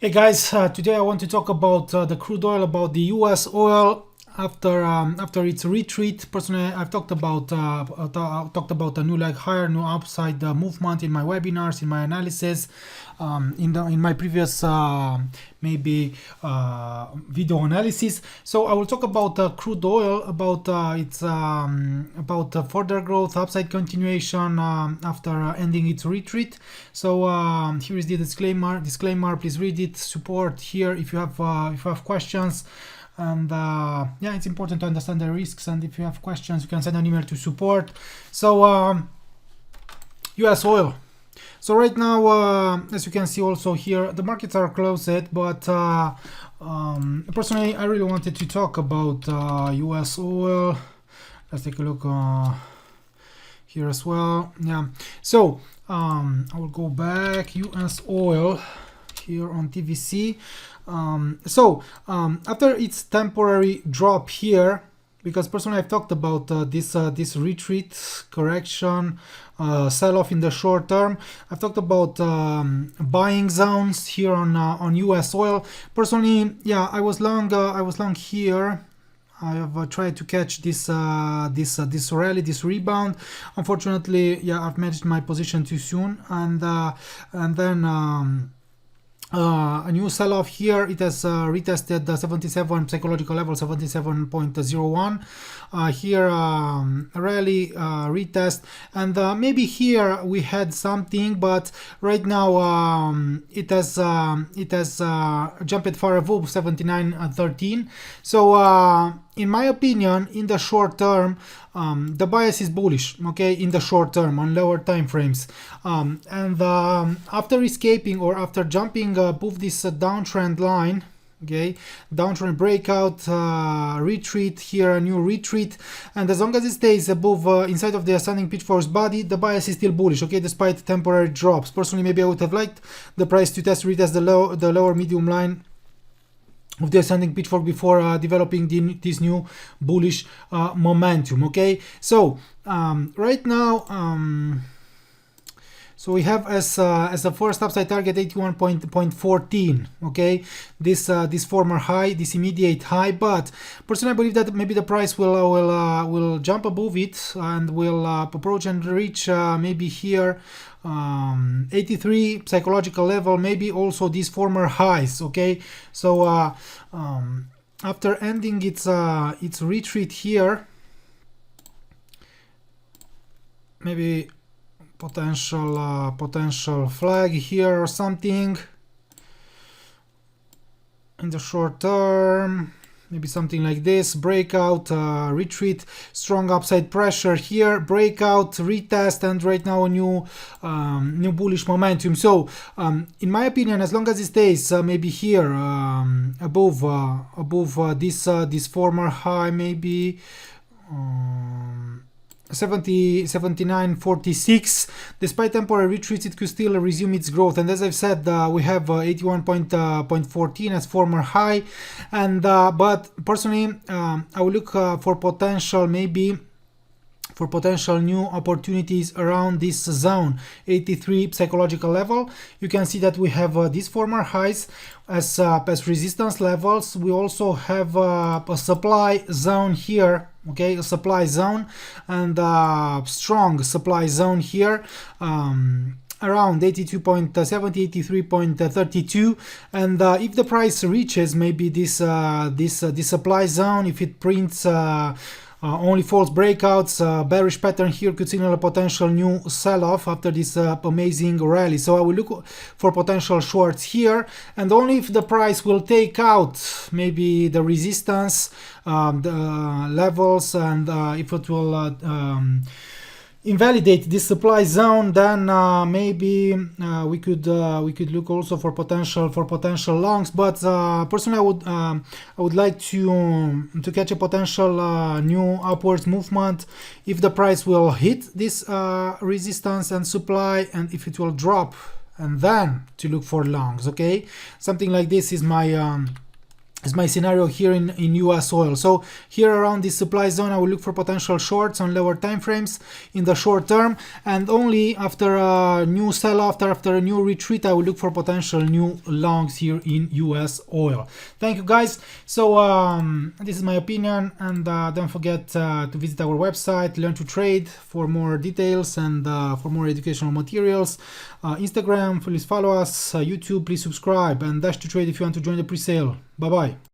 Hey guys, today I want to talk about the crude oil, about the U.S. oil after its retreat. Personally, I've talked about a new like higher, new upside movement in my webinars, in my analysis, in my previous video analysis. So I will talk about crude oil, about its about further growth, upside continuation after ending its retreat. So here is the disclaimer. Please read it. Support here if you have questions. And yeah, it's important to understand the risks, and if you have questions you can send an email to support. So US oil. So right now, as you can see also here, the markets are closed, but personally I really wanted to talk about US oil. Let's take a look here as well. Yeah, so I will go back. US oil here on TVC. After its temporary drop here, because personally I've talked about this retreat, correction, sell-off in the short term. I've talked about buying zones here on US oil. Personally, yeah, I was long here. I have tried to catch this rally, this rebound. Unfortunately, yeah, I've managed my position too soon, and then a new sell-off here. It has retested the 77 psychological level, 77.01. Here rally retest, and maybe here we had something, but right now it has jumped far above 79.13. So in my opinion, in the short term, the bias is bullish, okay, in the short term on lower time frames, after escaping or after jumping above this downtrend line, okay, downtrend breakout, retreat here, a new retreat, and as long as it stays above inside of the ascending pitchfork's body, the bias is still bullish, okay, despite temporary drops. Personally, maybe I would have liked the price to retest the lower medium line of the ascending pitchfork before developing this new bullish momentum. Okay, so right now, so we have as the first upside target 81.14. Okay, this former high, this immediate high. But personally, I believe that maybe the price will jump above it and will approach and reach maybe here 83 psychological level, maybe also these former highs. Okay, so after ending its retreat here, maybe potential flag here or something in the short term, maybe something like this, breakout, retreat, strong upside pressure here, breakout, retest, and right now a new bullish momentum. So in my opinion, as long as it stays maybe here above this former high, maybe 79.46, despite temporary retreats, it could still resume its growth. And as I've said, we have 81.14 as former high, and but personally I will look for potential, maybe for potential new opportunities around this zone, 83 psychological level. You can see that we have these former highs as resistance levels. We also have a supply zone here, okay, a supply zone, and strong supply zone here, around 82.70, 83.32, and if the price reaches maybe this supply zone, if it prints only false breakouts, bearish pattern here could signal a potential new sell-off after this amazing rally. So I will look for potential shorts here, and only if the price will take out maybe the resistance, the levels, and if it will invalidate this supply zone, then maybe we could look also for potential longs. But personally, I would like to catch a potential new upwards movement if the price will hit this resistance and supply, and if it will drop, and then to look for longs. Okay, something like this is my is my scenario here in US oil. So here around this supply zone, I will look for potential shorts on lower time frames in the short term, and only after a new sell-off, after a new retreat, I will look for potential new longs here in US oil. Thank you guys. So this is my opinion, and don't forget to visit our website, Learn to Trade, for more details and for more educational materials. Instagram, please follow us. YouTube, please subscribe, and Dash to Trade if you want to join the pre-sale. Bye bye.